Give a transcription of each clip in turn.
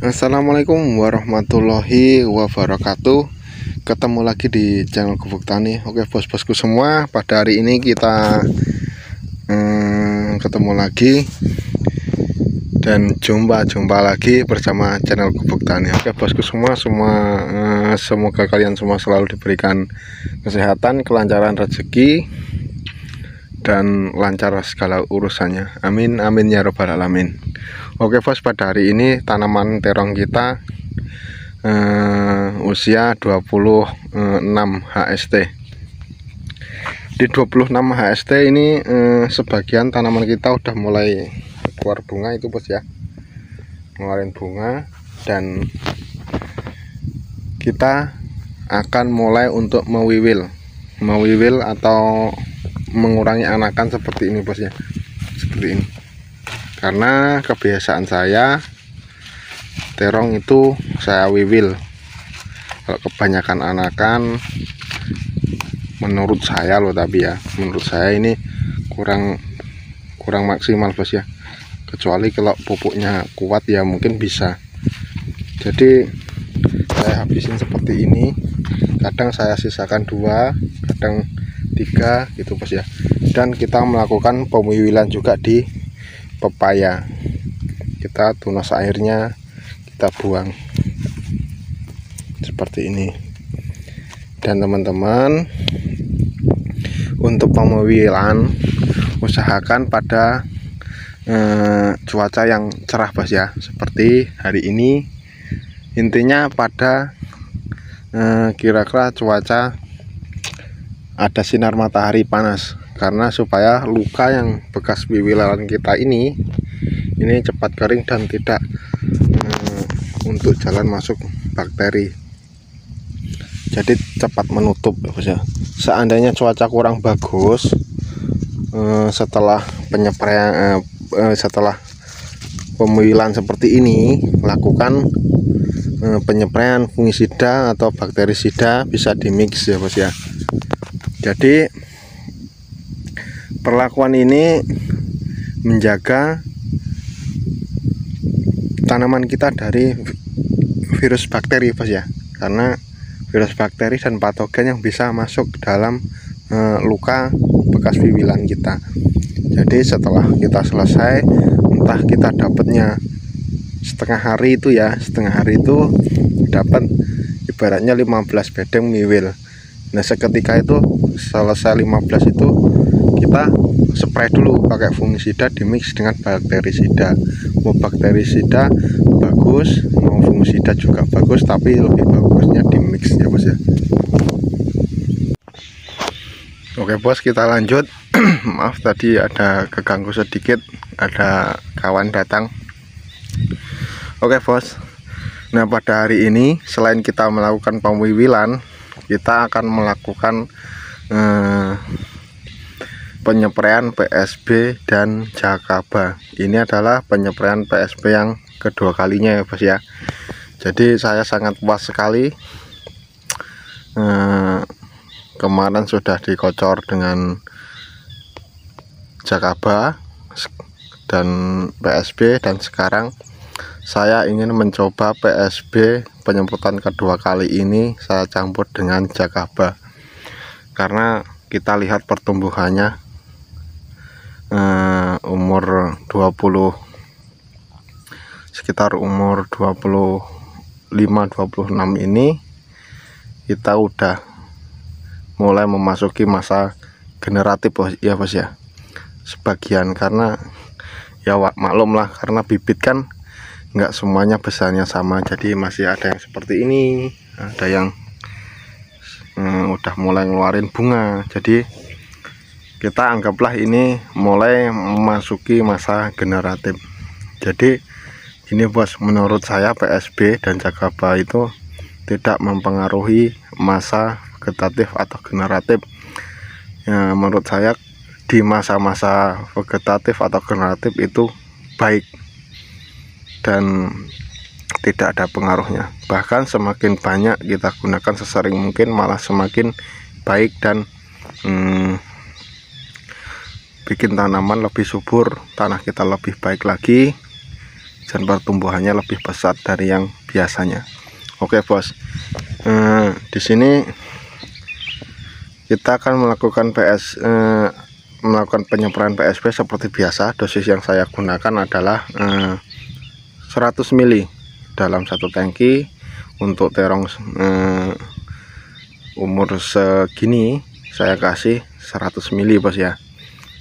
Assalamualaikum warahmatullahi wabarakatuh. Ketemu lagi di channel Gubuk Tani. Oke bos-bosku semua, pada hari ini kita ketemu lagi dan jumpa lagi bersama channel Gubuk Tani. Oke bosku semua, semoga kalian semua selalu diberikan kesehatan, kelancaran rezeki, dan lancar segala urusannya. Amin amin ya robbal alamin. Oke bos, pada hari ini tanaman terong kita usia 26 HST. Di 26 HST ini sebagian tanaman kita udah mulai keluar bunga itu bos ya, ngeluarin bunga, dan kita akan mulai untuk mewiwil atau mengurangi anakan seperti ini bos ya, seperti ini. Karena kebiasaan saya terong itu saya wiwil. Kalau kebanyakan anakan, menurut saya loh, tapi ya menurut saya ini kurang maksimal bos ya. Kecuali kalau pupuknya kuat ya mungkin bisa. Jadi saya habisin seperti ini. Kadang saya sisakan 2, kadang 3 gitu bos ya. Dan kita melakukan pemiwilan juga di pepaya. Kita tunas airnya, kita buang seperti ini. Dan teman-teman, untuk pemiwilan usahakan pada cuaca yang cerah bos ya, seperti hari ini. Intinya pada kira-kira cuaca ada sinar matahari panas, karena supaya luka yang bekas wiwilan kita ini cepat kering dan tidak untuk jalan masuk bakteri, jadi cepat menutup bos ya. Seandainya cuaca kurang bagus, setelah penyepraian setelah pemiwilan seperti ini, lakukan penyepraian fungisida atau bakterisida, bisa dimix ya bos ya. Jadi perlakuan ini menjaga tanaman kita dari virus bakteri bos ya, karena virus bakteri dan patogen yang bisa masuk dalam luka bekas wiwilan kita. Jadi setelah kita selesai, entah kita dapatnya setengah hari itu dapat ibaratnya 15 bedeng miwil. Nah seketika itu selesai 15 itu kita spray dulu pakai fungisida dimix dengan bakterisida. Mau bakterisida bagus, mau fungisida juga bagus, tapi lebih bagusnya dimix ya bos ya. Oke bos, kita lanjut. Maaf tadi ada keganggu sedikit, ada kawan datang. Oke bos, nah pada hari ini selain kita melakukan pemiwilan, kita akan melakukan penyepraian PSB dan Jakaba. Ini adalah penyepraian PSB yang kedua kalinya ya bos ya. Jadi saya sangat puas sekali. Kemarin sudah dikocor dengan Jakaba dan PSB, dan sekarang saya ingin mencoba PSB penyemprotan kedua kali ini saya campur dengan Jakaba, karena kita lihat pertumbuhannya sekitar umur 25-26 ini kita udah mulai memasuki masa generatif ya bos ya. Sebagian karena ya maklum lah, karena bibit kan nggak semuanya besarnya sama, jadi masih ada yang seperti ini, ada yang udah mulai ngeluarin bunga. Jadi kita anggaplah ini mulai memasuki masa generatif. Jadi ini bos, menurut saya PSB dan Jakaba itu tidak mempengaruhi masa vegetatif atau generatif ya. Menurut saya di masa-masa vegetatif atau generatif itu baik dan tidak ada pengaruhnya. Bahkan semakin banyak kita gunakan sesering mungkin malah semakin baik dan bikin tanaman lebih subur, tanah kita lebih baik lagi, dan pertumbuhannya lebih pesat dari yang biasanya. Oke bos, di sini kita akan melakukan melakukan penyemprotan PSP seperti biasa. Dosis yang saya gunakan adalah 100 ml dalam satu tangki. Untuk terong umur segini saya kasih 100 ml bos ya.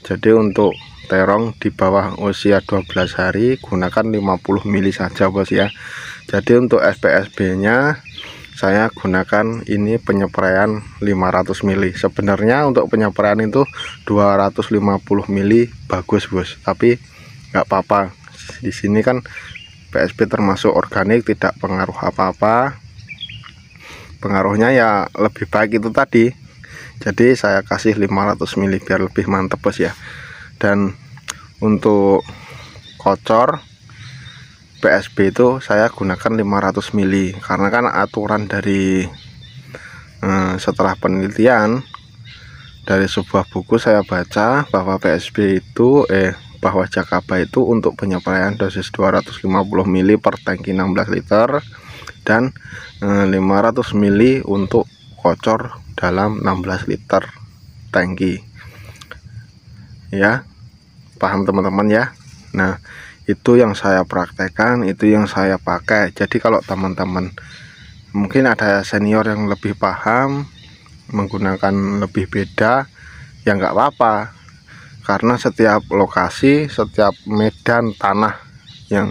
Jadi untuk terong di bawah usia 12 hari gunakan 50 ml saja bos ya. Jadi untuk SPSB nya saya gunakan ini penyepraian 500 ml. Sebenarnya untuk penyepraian itu 250 ml bagus bos, tapi nggak apa-apa. Di sini kan PSP termasuk organik, tidak pengaruh apa-apa. Pengaruhnya ya lebih baik itu tadi. Jadi saya kasih 500 ml biar lebih mantap bos ya. Dan untuk kocor PSB itu saya gunakan 500 ml karena kan aturan dari setelah penelitian dari sebuah buku saya baca bahwa PSB itu bahwa Jakaba itu untuk penyempraian dosis 250 ml per tangki 16 liter dan 500 ml untuk kocor dalam 16 liter tangki ya. Paham teman-teman ya. Nah itu yang saya praktekkan, itu yang saya pakai. Jadi kalau teman-teman mungkin ada senior yang lebih paham menggunakan lebih beda ya nggak apa-apa, karena setiap lokasi, setiap medan tanah yang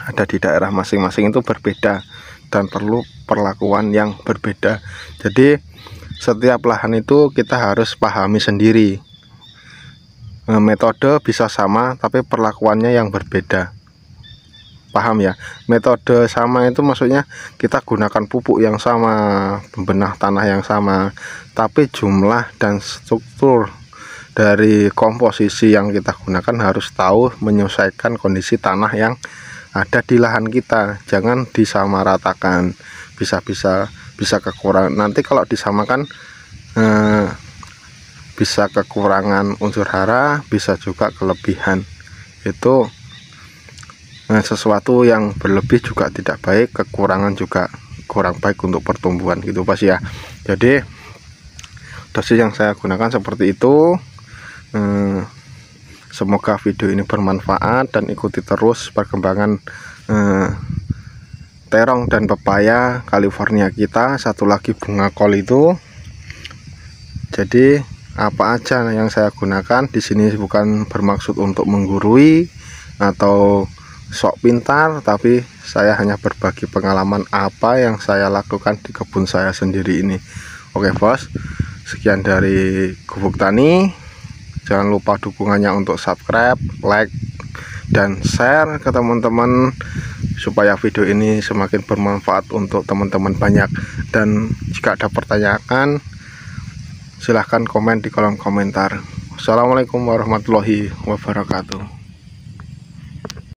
ada di daerah masing-masing itu berbeda dan perlu perlakuan yang berbeda. Jadi setiap lahan itu kita harus pahami sendiri. Metode bisa sama tapi perlakuannya yang berbeda. Paham ya? Metode sama itu maksudnya kita gunakan pupuk yang sama, pembenah tanah yang sama, tapi jumlah dan struktur dari komposisi yang kita gunakan harus tahu menyesuaikan kondisi tanah yang ada di lahan kita. Jangan disamaratakan, bisa kekurangan. Nanti kalau disamakan bisa kekurangan unsur hara, bisa juga kelebihan. Itu sesuatu yang berlebih juga tidak baik, kekurangan juga kurang baik untuk pertumbuhan gitu bos ya. Jadi dosis yang saya gunakan seperti itu. Semoga video ini bermanfaat dan ikuti terus perkembangan terong dan pepaya California kita. Satu lagi bunga kol itu. Jadi apa aja yang saya gunakan di sini bukan bermaksud untuk menggurui atau sok pintar, tapi saya hanya berbagi pengalaman apa yang saya lakukan di kebun saya sendiri ini. Oke bos, sekian dari Gubuk Tani. Jangan lupa dukungannya untuk subscribe, like, dan share ke teman-teman supaya video ini semakin bermanfaat untuk teman-teman banyak. Dan jika ada pertanyaan silahkan komen di kolom komentar. Assalamualaikum warahmatullahi wabarakatuh.